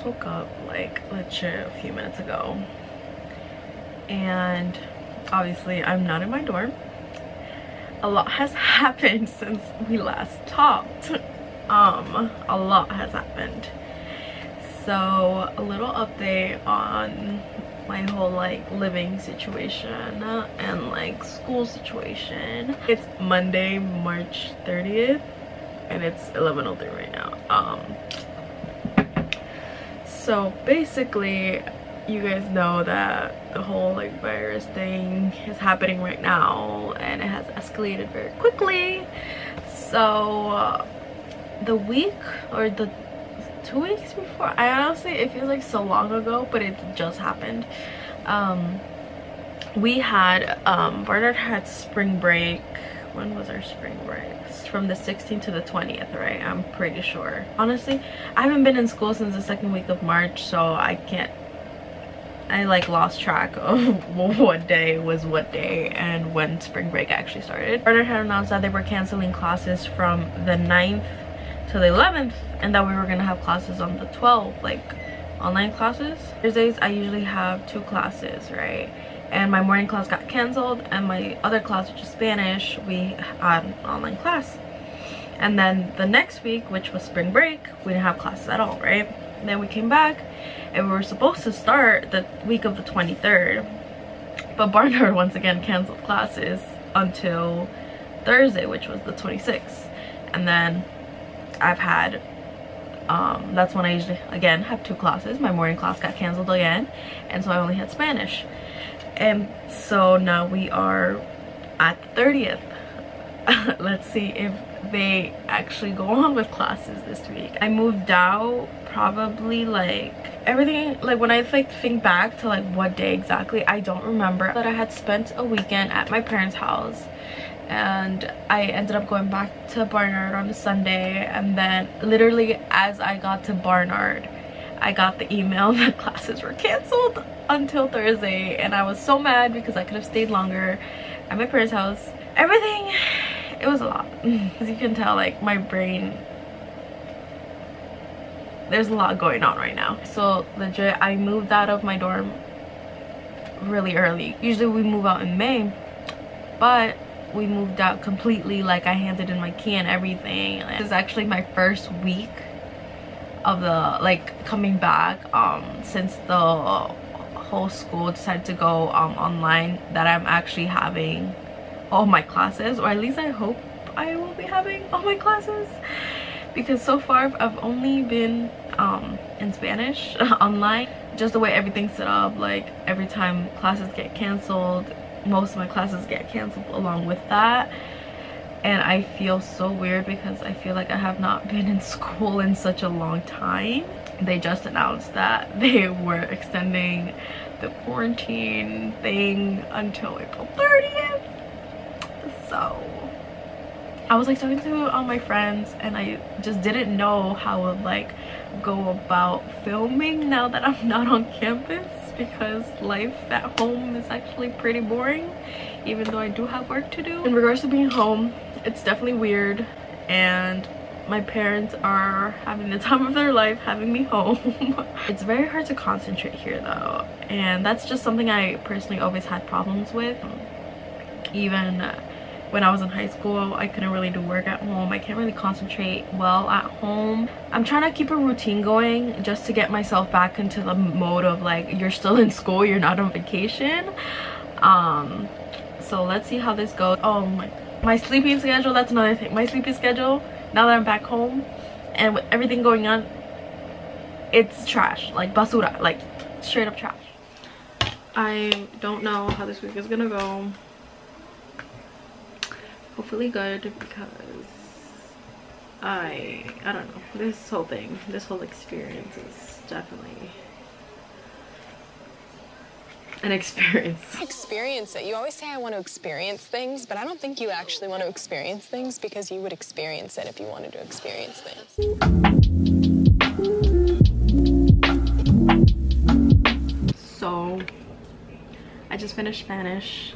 just woke up like legit a few minutes ago, and obviously I'm not in my dorm. A lot has happened since we last talked. A lot has happened. So a little update on my whole like living situation and like school situation. It's Monday, March 30th, and it's 11:03 right now. So basically, you guys know that the whole like virus thing is happening right now, and it has escalated very quickly. So the week or the 2 weeks before, I honestly, it feels like so long ago, but it just happened. We had Barnard had spring break. When was our spring break? From the 16th to the 20th, right? I'm pretty sure. Honestly, I haven't been in school since the second week of March, so I like lost track of what day was what day and when spring break actually started. Barnard had announced that they were canceling classes from the 9th to the 11th, and that we were gonna have classes on the 12th, like online classes. Thursdays I usually have 2 classes, right? And my morning class got canceled, and my other class, which is Spanish, we had an online class. And then the next week, which was spring break, we didn't have classes at all, right? And then we came back and we were supposed to start the week of the 23rd, but Barnard once again canceled classes until Thursday, which was the 26th. And then I've had that's when I usually again have 2 classes. My morning class got canceled again, and so I only had Spanish. And so now we are at the 30th. Let's see if they actually go on with classes this week. I moved out probably like everything, like when I like think back to like what day exactly, I don't remember. But I had spent a weekend at my parents' house, and I ended up going back to Barnard on a Sunday, and then literally as I got to Barnard, I got the email that classes were canceled until Thursday, and I was so mad because I could have stayed longer at my parents' house. Everything, it was a lot. As you can tell, like my brain, there's a lot going on right now. So legit, I moved out of my dorm really early. Usually we move out in May, but we moved out completely. Like I handed in my key and everything. This is actually my first week of the like coming back since the whole school decided to go online, that I'm actually having all my classes, or at least I hope I will be having all my classes, because so far I've only been in Spanish online. Just the way everything's set up, like every time classes get canceled, most of my classes get canceled along with that. And I feel so weird because I feel like I have not been in school in such a long time. They just announced that they were extending the quarantine thing until April 30th. So I was like talking to all my friends, and I just didn't know how I would like go about filming now that I'm not on campus, because life at home is actually pretty boring, even though I do have work to do. In regards to being home, it's definitely weird, and my parents are having the time of their life having me home. It's very hard to concentrate here though, and that's just something I personally always had problems with. Even when I was in high school, I couldn't really do work at home. I can't really concentrate well at home. I'm trying to keep a routine going just to get myself back into the mode of like, you're still in school, you're not on vacation. So let's see how this goes. Oh my sleeping schedule, that's another thing. My sleeping schedule, now that I'm back home and with everything going on, it's trash, like basura, like straight up trash. I don't know how this week is gonna go. Hopefully good, because I don't know, this whole thing, this whole experience is definitely an experience. Experience it. You always say I want to experience things, but I don't think you actually want to experience things, because you would experience it if you wanted to experience things. So I just finished Spanish.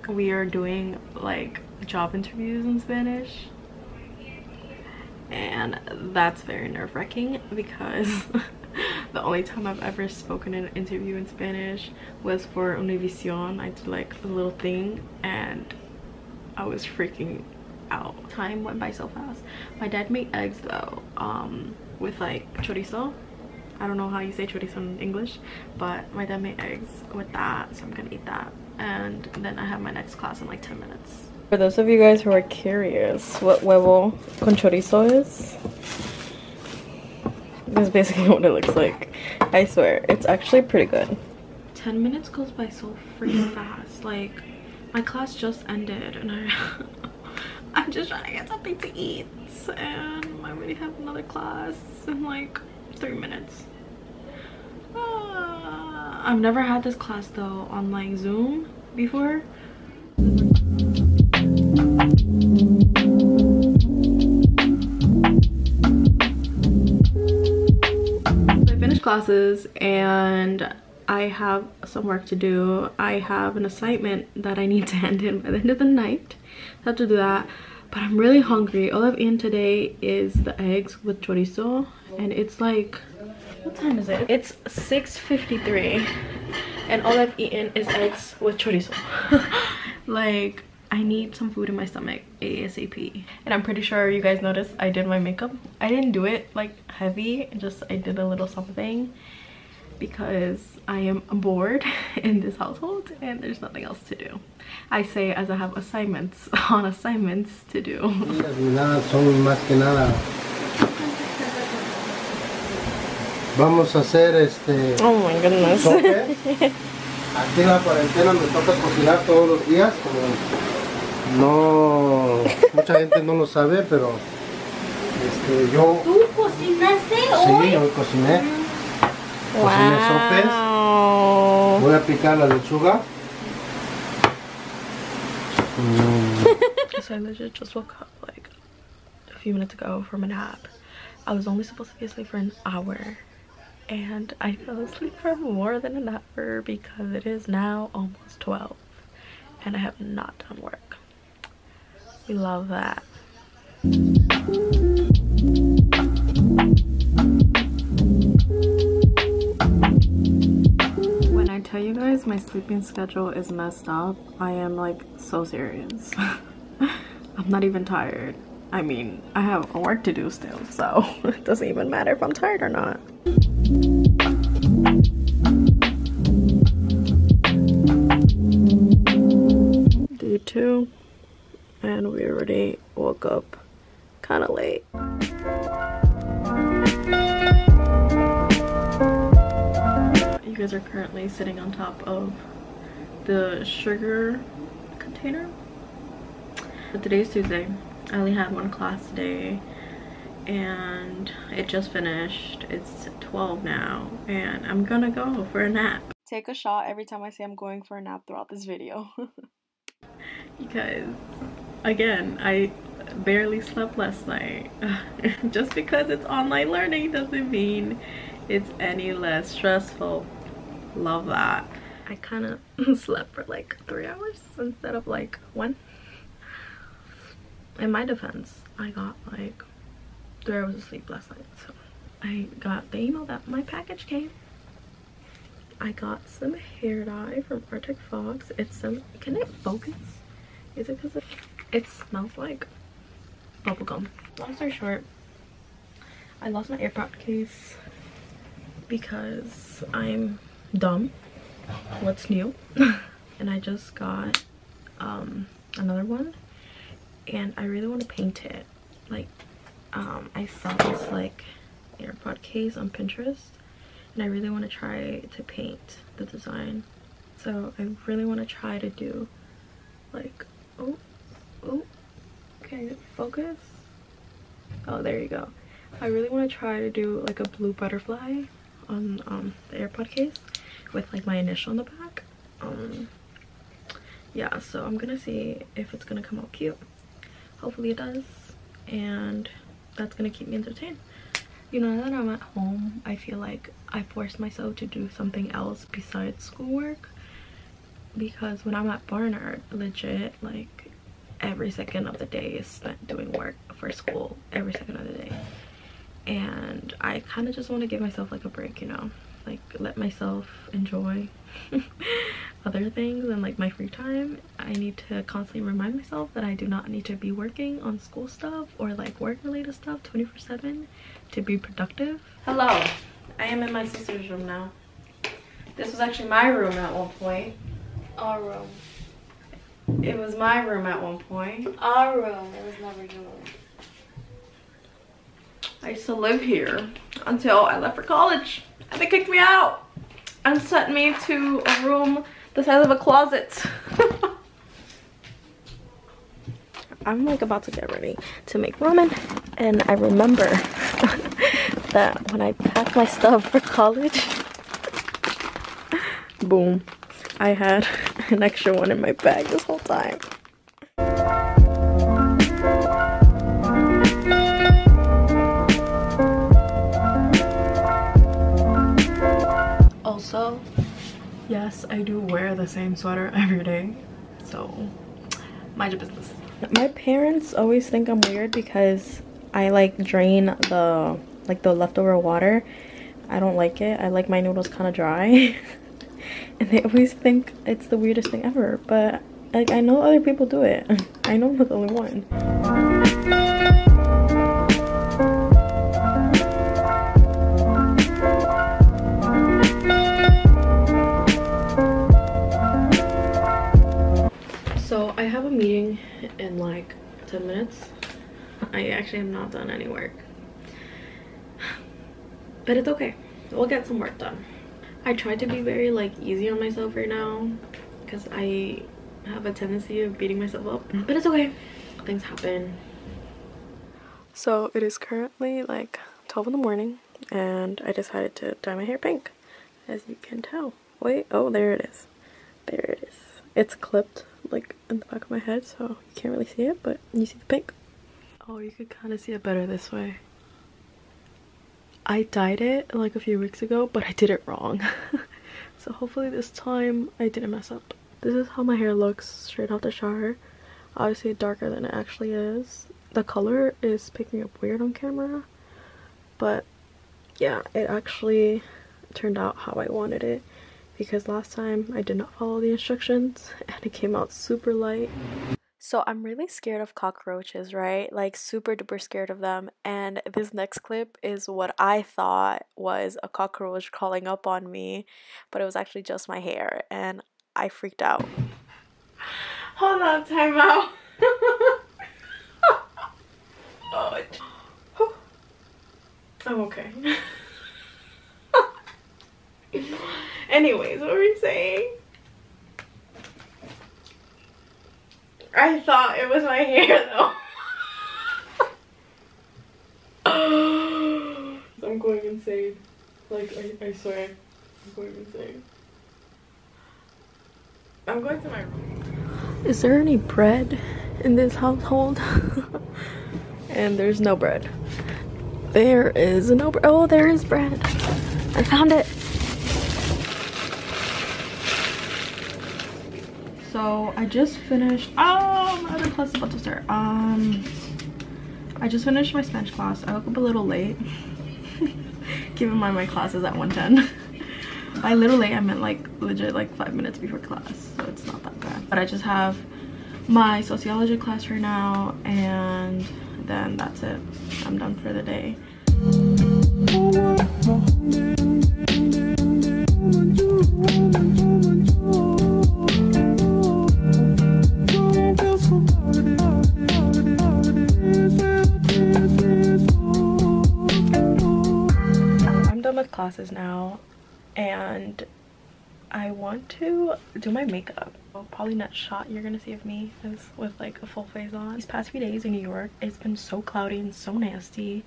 We are doing like job interviews in Spanish, and that's very nerve-wracking because The only time I've ever spoken in an interview in Spanish was for Univision. I did like a little thing and I was freaking out. Time went by so fast. My dad made eggs though, with like chorizo. I don't know how you say chorizo in English, but my dad made eggs with that, so I'm gonna eat that. And then I have my next class in like 10 minutes. For those of you guys who are curious what huevo con chorizo is, this is basically what it looks like. I swear, it's actually pretty good. 10 minutes goes by so freaking fast. Like, my class just ended and I'm just trying to get something to eat. And I already have another class in like 3 minutes. I've never had this class though on like Zoom before. I finished classes and I have some work to do. I have an assignment that I need to hand in by the end of the night. I have to do that, but I'm really hungry. All I've eaten today is the eggs with chorizo, and it's like, what time is it? It's 6:53 and all I've eaten is eggs with chorizo. Like, I need some food in my stomach ASAP. And I'm pretty sure you guys noticed I did my makeup. I didn't do it like heavy, just I did a little something because I am bored in this household and there's nothing else to do. I say as I have assignments on assignments to do. Vamos a hacer oh my goodness. Aquí en la cuarentena me toca cocinar todos los días, como no mucha gente no lo sabe, pero yo. ¿Tú cocinaste hoy? Sí, hoy cociné. Cociné sopes. Voy a picar la lechuga. So I legit just woke up like a few minutes ago from a nap. I was only supposed to be asleep for an hour. And I fell asleep for more than an hour because it is now almost 12 and I have not done work. We love that. When I tell you guys my sleeping schedule is messed up, I am like so serious. I'm not even tired. I mean, I have work to do still, so it doesn't even matter if I'm tired or not. Day 2, and we already woke up kind of late. You guys are currently sitting on top of the sugar container. But today's Tuesday. I only had one class today and it just finished. It's 12 now and I'm gonna go for a nap. Take a shot every time I say I'm going for a nap throughout this video. Because again, I barely slept last night. Just because it's online learning doesn't mean it's any less stressful. Love that. I kind of slept for like 3 hours instead of like 1. In my defense, I got like 3 hours of sleep last night. So I got the email that my package came. I got some hair dye from Arctic Fox. It's some, can it focus? Is it because it smells like bubblegum? Long story short, I lost my AirPod case because I'm dumb. What's new? And I just got another one. And I really want to paint it. Like, I saw this like AirPod case on Pinterest and I really want to try to paint the design. So I really want to try to do like, oh, okay, focus. Oh, there you go. I really want to try to do like a blue butterfly on the AirPod case with like my initial on the back. Yeah, so I'm gonna see if it's gonna come out cute. Hopefully it does, and that's gonna keep me entertained. You know, now that I'm at home, I feel like I force myself to do something else besides schoolwork, because when I'm at Barnard, legit, like every second of the day is spent doing work for school, every second of the day. and I kind of just want to give myself like a break, you know, like let myself enjoy other things and like my free time. I need to constantly remind myself that I do not need to be working on school stuff or like work related stuff 24/7 to be productive. Hello, I am in my sister's room now. This was actually my room at one point. Our room. It was my room at one point. Our room. It was never your room. I used to live here until I left for college and they kicked me out and sent me to a room the size of a closet. I'm like about to get ready to make ramen, and I remember that when I packed my stuff for college, boom, I had an extra one in my bag this whole time. Also, yes, I do wear the same sweater every day, so mind your business. My parents always think I'm weird because I like drain the leftover water. I don't like it. I like my noodles kind of dry. And they always think it's the weirdest thing ever, but like I know other people do it. I know I'm not the only one. So I have a meeting in like 10 minutes. I actually am not done any work, but it's okay. We'll get some work done. I tried to be very like easy on myself right now because I have a tendency of beating myself up, but it's okay. Things happen. So it is currently like 12 in the morning and I decided to dye my hair pink, as you can tell. Wait, oh, there it is. There it is. It's clipped like in the back of my head, so you can't really see it, but you see the pink. Oh, you could kind of see it better this way. I dyed it like a few weeks ago, but I did it wrong. So hopefully this time I didn't mess up. This is how my hair looks straight out the shower. Obviously darker than it actually is. The color is picking up weird on camera, but yeah, it actually turned out how I wanted it, because last time I did not follow the instructions and it came out super light. So I'm really scared of cockroaches, right? Like super duper scared of them. And this next clip is what I thought was a cockroach crawling up on me, but it was actually just my hair and I freaked out. Hold on, time out. Oh, I'm okay. Anyways, what were you saying? I thought it was my hair though. I'm going insane. Like, I swear. I'm going insane. I'm going to my room. Is there any bread in this household? And there's no bread. There is no bread. Oh, there is bread. I found it. So I just finished, oh, my other class is about to start. I just finished my Spanish class. I woke up a little late. Keep in mind my class is at 1:10. By little late, I meant like legit like 5 minutes before class, so it's not that bad. But I just have my sociology class right now, and then that's it. I'm done for the day. I'm done with classes now, and I want to do my makeup. Probably next shot you're gonna see of me is with like a full face on. These past few days in New York, it's been so cloudy and so nasty,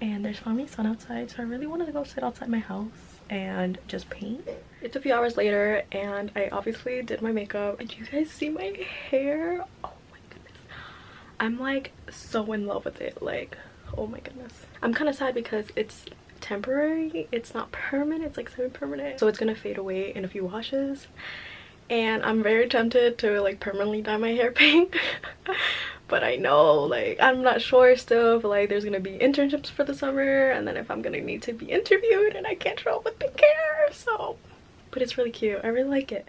and there's finally sun outside, so I really wanted to go sit outside my house and just paint. It's a few hours later and I obviously did my makeup. And do you guys see my hair? Oh my goodness, I'm like so in love with it. Like, oh my goodness. I'm kind of sad because it's temporary, it's not permanent, it's like semi-permanent, so it's gonna fade away in a few washes, and I'm very tempted to like permanently dye my hair pink. but I know like I'm not sure still if like there's gonna be internships for the summer, and then if I'm gonna need to be interviewed, and I can't show up with pink hair. So, but it's really cute. I really like it.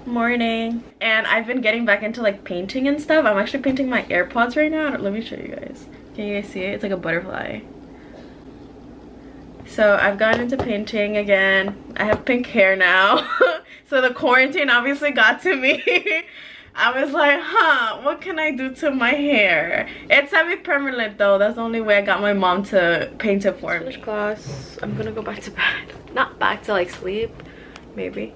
Morning, and I've been getting back into like painting and stuff. I'm actually painting my AirPods right now. Let me show you guys. Can you guys see it? It's like a butterfly. So I've gotten into painting again. I have pink hair now. So the quarantine obviously got to me. I was like, huh, what can I do to my hair? It's semi-permanent though. That's the only way I got my mom to paint it for me. Finish class. I'm gonna go back to bed. Not back to like sleep, maybe.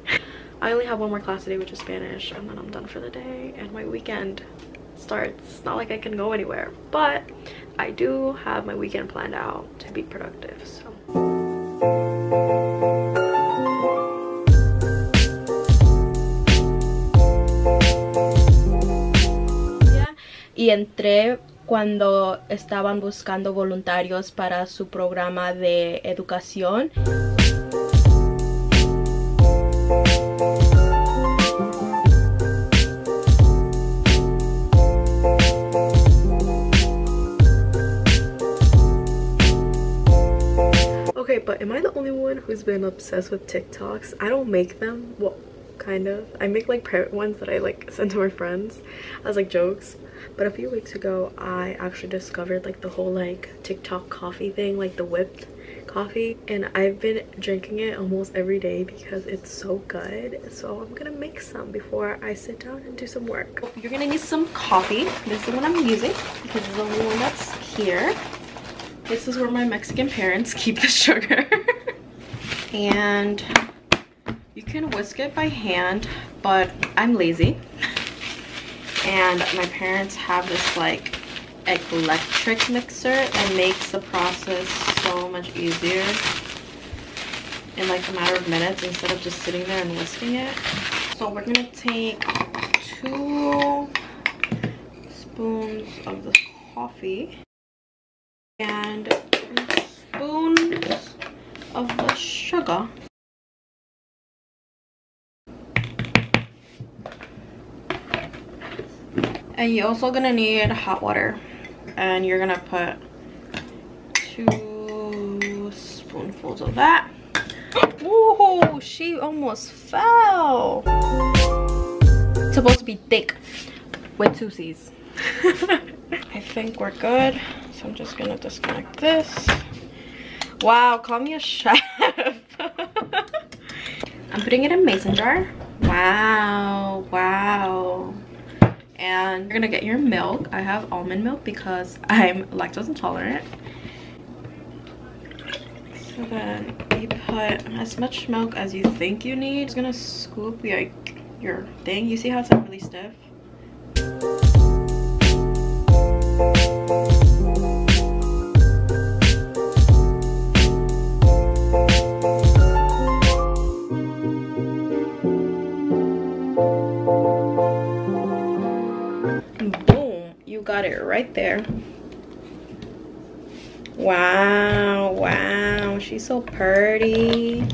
I only have one more class today, which is Spanish, and then I'm done for the day and my weekend starts. It's not like I can go anywhere, but I do have my weekend planned out to be productive, so. Y entré cuando estaban buscando voluntarios para su programa de educación. Okay, but am I the only one who's been obsessed with TikToks? I don't make them. Well, kind of. I make like private ones that I like send to my friends as like jokes. But a few weeks ago, I actually discovered like the whole like TikTok coffee thing, like the whipped coffee. And I've been drinking it almost every day because it's so good. So I'm gonna make some before I sit down and do some work. You're gonna need some coffee. This is the one I'm using because it's the only one that's here. This is where my Mexican parents keep the sugar. And you can whisk it by hand, but I'm lazy. And my parents have this like electric mixer that makes the process so much easier in like a matter of minutes instead of just sitting there and whisking it. So we're gonna take 2 spoons of the coffee and 2 spoons of the sugar. And you're also gonna need hot water, and you're gonna put 2 spoonfuls of that. Whoa, she almost fell. It's supposed to be thick with 2 C's. I think we're good, so I'm just gonna disconnect this. Wow, call me a chef. I'm putting it in a mason jar. Wow, wow. And you're gonna get your milk. I have almond milk because I'm lactose intolerant. So then you put as much milk as you think you need. It's gonna scoop like your thing. You see how it's like really stiff? Got it right there. Wow, wow, she's so pretty.